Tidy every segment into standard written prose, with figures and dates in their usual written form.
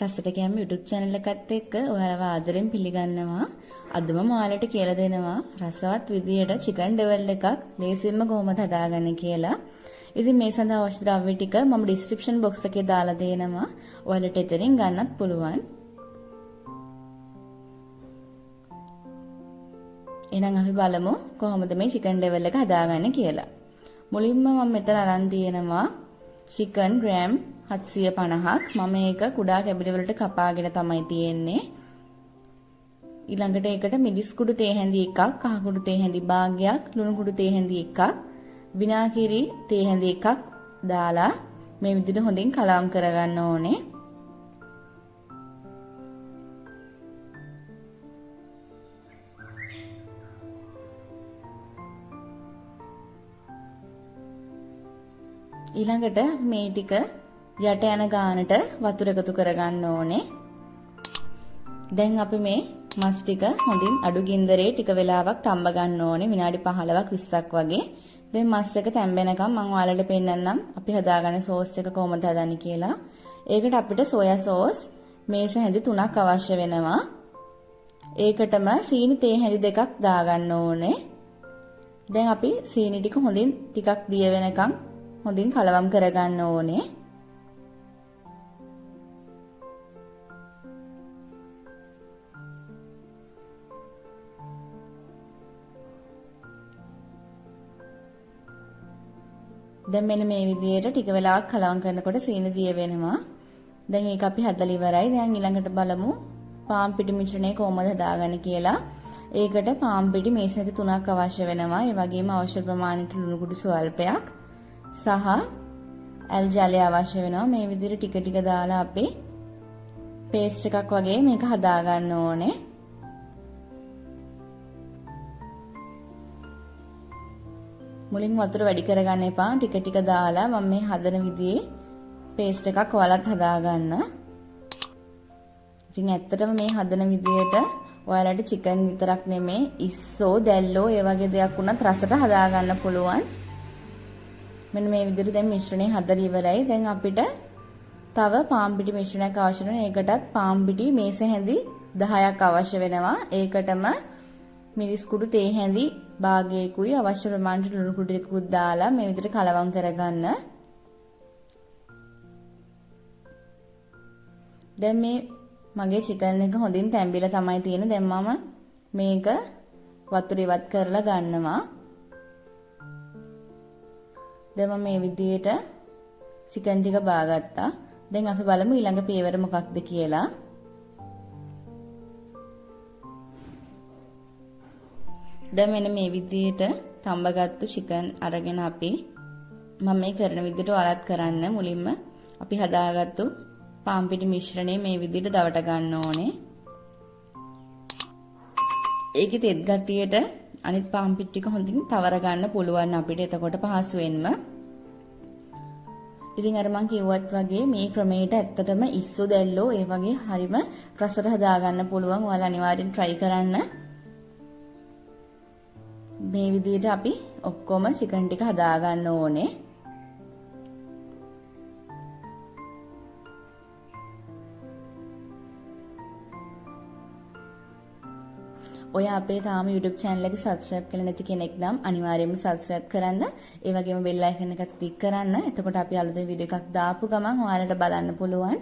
රසට කෑම YouTube channel එකත් එක්ක ඔයාලව ආදරෙන් පිළිගන්නවා. අදම ඔයාලට කියලා දෙනවා රසවත් විදියට chicken deville එකක් ලේසියෙන්ම කොහොමද හදාගන්නේ කියලා. ඉතින් මේ සඳහා අවශ්‍ය ද්‍රව්‍ය ටික මම description box එකේ දාලා දෙනවා. ඔයාලට එතනින් ගන්නත් පුළුවන්. එහෙනම් අපි බලමු කොහොමද මේ chicken deville එක හදාගන්නේ කියලා. මුලින්ම මම මෙතන අරන් තියෙනවා chicken gram 750ක්. මම ඒක කුඩා කැබලි වලට කපාගෙන තමයි තියෙන්නේ. ඊළඟට ඒකට මිදිස් කුඩු තේ හැඳි එකක්, කහ කුඩු තේ හැඳි භාගයක්, ලුණු කුඩු තේ හැඳි එකක්, විනාගිරි තේ හැඳි එකක් දාලා මේ විදිහට හොඳින් කලවම් කරගන්න ඕනේ. ඊළඟට මේ ටික යට යන ගානට වතුර එකතු කරගන්න ඕනේ. දැන් අපි මේ මස් ටික හොඳින් අඩු ගින්දරේ ටික වෙලාවක් තඹ ගන්න ඕනේ. විනාඩි 15ක් 20ක් වගේ. දැන් මස් එක තැම්බෙනකම් මම ඔයාලට පෙන්නන්නම් අපි හදාගන්න සෝස් එක කොහොමද හදන්නේ කියලා. ඒකට අපිට සෝයා සෝස් මේස හැඳි 3ක් අවශ්‍ය වෙනවා. ඒකටම සීනි තේ හැඳි 2ක් දාගන්න ඕනේ. දැන් අපි සීනි ටික හොඳින් ටිකක් දිය වෙනකම් හොඳින් කලවම් කරගන්න ඕනේ. දැන් මෙන්න මේ විදිහට ටික වෙලාවක් කලවම් කරනකොට සීනි දිය වෙනවා. දැන් ඒක අපි හදලා ඉවරයි. දැන් ඊළඟට බලමු පාන් පිටි මිශ්‍රණය කොහොමද හදාගන්නේ කියලා. ඒකට පාන් පිටි මේස හැටි 3ක් අවශ්‍ය වෙනවා. ඒ වගේම අවශ්‍ය ප්‍රමාණයට ලුණු කුඩු ස්වල්පයක් සහ ඇල් ජලය අවශ්‍ය වෙනවා. මේ විදිහට ටික ටික දාලා අපි පේස්ට් එකක් වගේ මේක හදාගන්න ඕනේ. මුලින් වතුර වැඩි කරගන්න එපා. ටික ටික දාලා මම මේ හදන විදිහේ පේස්ට් එකක් ඔයාලත් හදාගන්න. ඉතින් ඇත්තටම මේ හදන විදිහට ඔයාලට චිකන් විතරක් නෙමෙයි ඉස්සෝ දැල්ලෝ ඒ වගේ දෙයක් වුණත් රසට හදාගන්න පුළුවන්. මෙන්න මේ විදිහට දැන් මිශ්‍රණය හදලා ඉවරයි. දැන් අපිට තව පාන් පිටි මිශ්‍රණයක් අවශ්‍ය වෙනවා. ඒකටත් පාන් පිටි මේස හැඳි 10ක් අවශ්‍ය වෙනවා. ඒකටම මිරිස් කුඩු තේ හැඳි භාගයකුයි අවශ්‍ය ප්‍රමාණයට ලුණු කුඩු ටිකකුත් දාලා මේ විදිහට කලවම් කරගන්න. දැන් මේ මගේ චිකන් එක හොඳින් තැම්බිලා තමයි තියෙන්නේ. දැන් මම මේක වතුර ඉවත් කරලා ගන්නවා. දැන් මම මේ විදිහට චිකන් ටික බාගත්තා. දැන් අපි බලමු ඊළඟ පියවර මොකක්ද කියලා. දැන් මෙන්න මේ විදිහට තඹගත්තු චිකන් අරගෙන අපි මම මේ කරන විදිහට ඔයාලත් කරන්න. මුලින්ම අපි හදාගත්තු පාන් පිටි මිශ්‍රණය මේ විදිහට දවට ගන්න ඕනේ. ඒකේ තෙත් ගතියට අනිත් පාන් පිටි ටික හොඳින් තවර ගන්න පුළුවන් අපිට. එතකොට පහසුවෙන්ම. ඉතින් අර මං කිව්වත් වගේ මේ ක්‍රමයට ඇත්තටම ඉස්සෝ දැල්ලෝ ඒ වගේ හරිම රසට හදාගන්න පුළුවන්. ඔයාලා අනිවාර්යෙන් try කරන්න. මේ විදිහට අපි ඔක්කොම චිකන් ටික හදාගන්න ඕනේ. ඔය අපේ තාම YouTube channel එක subscribe කරලා නැති කෙනෙක් නම් අනිවාර්යයෙන්ම subscribe කරන්න. ඒ වගේම bell icon එකත් click කරන්න. එතකොට අපි අලුතෙන් වීඩියෝ එකක් දාපු ගමන් ඔයාලට බලන්න පුළුවන්.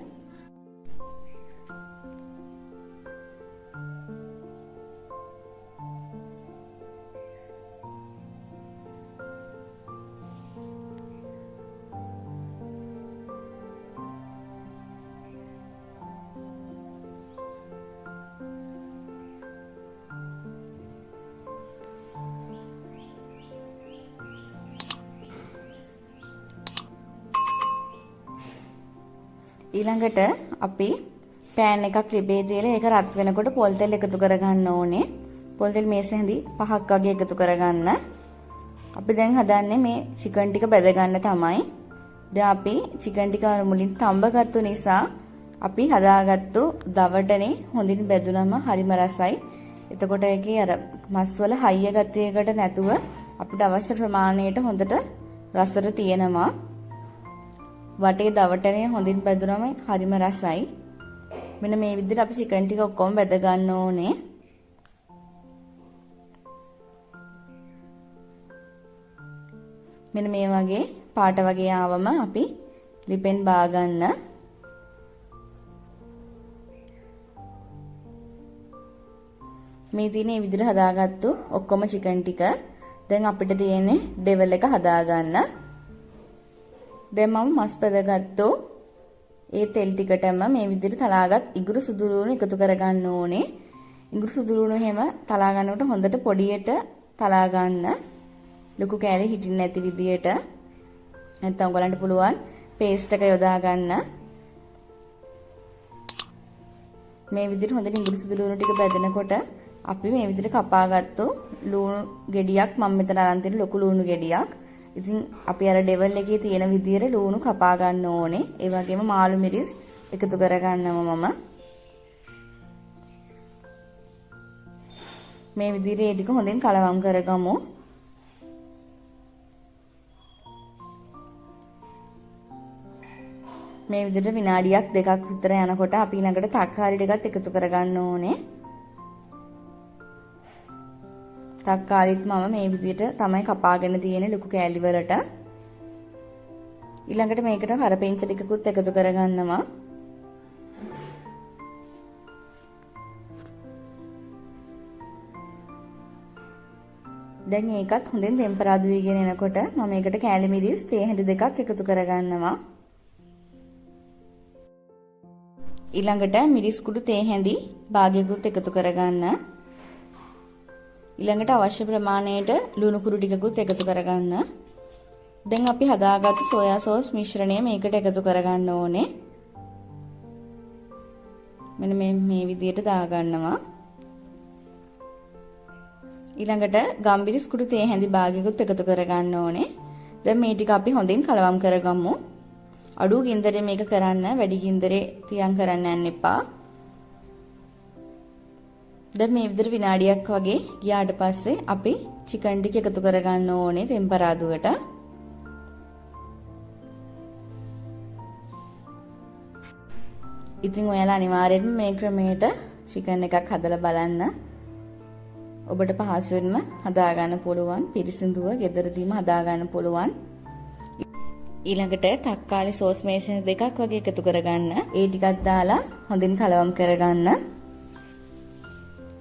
ඊළඟට අපි පෑන් එකක් ලිබේ දාලා ඒක රත් වෙනකොට පොල් තෙල් එකතු කරගන්න ඕනේ. පොල් තෙල් මේස හැඳි 5ක් වගේ එකතු කරගන්න. අපි දැන් හදන්නේ මේ චිකන් ටික බෙද ගන්න තමයි. දැන් අපි චිකන් ටික මුලින් තඹගත්තු නිසා අපි හදාගත්තු දවටනේ හොඳින් බෙදුනම හරිම රසයි. එතකොට ඒකේ අර මස් වල හයිය ගතියකට නැතුව අපිට අවශ්‍ය ප්‍රමාණයට හොඳට රසට තියෙනවා. වටේ දවටනේ හොඳින් බැදුනම හරිම රසයි. මෙන්න මේ විදිහට අපි චිකන් ටික ඔක්කොම බෙද ගන්න ඕනේ. මෙන්න මේ වගේ පාට වගේ ආවම අපි ලිපෙන් බා ගන්න. මේ තියෙන මේ විදිහට හදාගත්තු ඔක්කොම චිකන් ටික දැන් අපිට තියෙන්නේ ඩෙවල් එක හදා ගන්න. දැන් මම මස් බෙදගත්තු ඒ තෙල් ටිකටම මේ විදිහට තලාගත් ඉඟුරු සුදුරුණු එකතු කරගන්න ඕනේ. ඉඟුරු සුදුරුණු එහෙම තලා ගන්නකොට හොඳට පොඩියට තලා ගන්න. ලොකු කෑලි හිටින්නේ නැති විදියට. නැත්නම් ඔයගලන්ට පුළුවන් පේස්ට් එක යොදා ගන්න. මේ විදිහට හොඳට ඉඟුරු සුදුරුණු ටික බෙදනකොට අපි මේ විදිහට කපාගත්තු ලුණු ගෙඩියක් මම මෙතන අරන් තියෙන ලොකු ලුණු ගෙඩියක්. ඉතින් අපි අර ඩෙවල් එකේ තියෙන විදියට ලුණු කපා ගන්න ඕනේ. ඒ වගේම මාළු මිරිස් එකතු කර ගන්නවා මම. මේ විදිහට ඒ ටික හොඳින් කලවම් කරගමු. මේ විදිහට විනාඩියක් දෙකක් විතර යනකොට අපි ඊළඟට තක්කාලි ටිකත් එකතු කර ගන්න ඕනේ. තක්කාලිත් මම මේ විදිහට තමයි කපාගෙන තියෙන්නේ ලොකු කෑලි වලට. ඊළඟට මේකට කරපිංච ටිකකුත් එකතු කරගන්නවා. දැන් ඒකත් හොඳින් ටෙම්පරාදු වීගෙන එනකොට මම මේකට කෑලි මිරිස් තේ හැඳි දෙකක් එකතු කරගන්නවා. ඊළඟට මිරිස් කුඩු තේ හැඳි භාගයකුත් එකතු කරගන්න. ඊළඟට අවශ්‍ය ප්‍රමාණයට ලුණු කුඩු ටිකකුත් එකතු කරගන්න. දැන් අපි හදාගත්තු සෝයා සෝස් මිශ්‍රණය මේකට එකතු කරගන්න ඕනේ. මෙන්න මේ විදිහට දාගන්නවා. ඊළඟට ගම්බිරිස් කුඩු තේ හැඳි භාගයකුත් එකතු කරගන්න ඕනේ. දැන් මේ ටික අපි හොඳින් කලවම් කරගමු. අඩු ගින්දරේ මේක කරන්න, වැඩි ගින්දරේ තියන් කරන්න යන්න එපා. දැන් මේ විදිහට විනාඩියක් වගේ ගියාට පස්සේ අපි චිකන් ටික එකතු කරගන්න ඕනේ ටෙම්පරාදුවට. ඉතින් ඔයාලා අනිවාර්යෙන්ම මේ ක්‍රමයට චිකන් එකක් හදලා බලන්න. ඔබට පහසුවෙන්ම හදා ගන්න පුළුවන්. පිරිසිදුව ගෙදරදීම හදා ගන්න පුළුවන්. ඊළඟට තක්කාලි සෝස් මේසෙන් දෙකක් වගේ එකතු කරගන්න. ඒ ටිකක් දාලා හොඳින් කලවම් කරගන්න.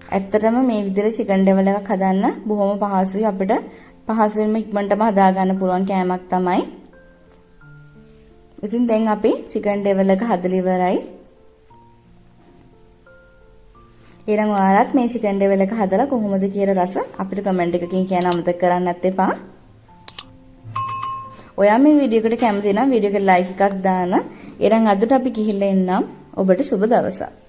ඇත්තටම මේ විදිහට චිකන් ඩෙවල් එකක් හදන්න බොහොම පහසුයි. අපිට පහසුවෙන්ම ඉක්මනටම හදා ගන්න පුළුවන් කෑමක් තමයි. ඉතින් දැන් අපි චිකන් ඩෙවල් එක හදලා ඉවරයි. ඊළඟ ඔයාලත් මේ චිකන් ඩෙවල් එක හදලා කොහොමද කියලා රස අපිට කමෙන්ට් එකකින් කියන්න අමතක කරන්නත් එපා. ඔයා මේ වීඩියෝ එකට කැමති නම් වීඩියෝ එකට ලයික් එකක් දාන්න. ඊළඟ අදට අපි ගිහිල්ලා එන්නම්. ඔබට සුබ දවසක්.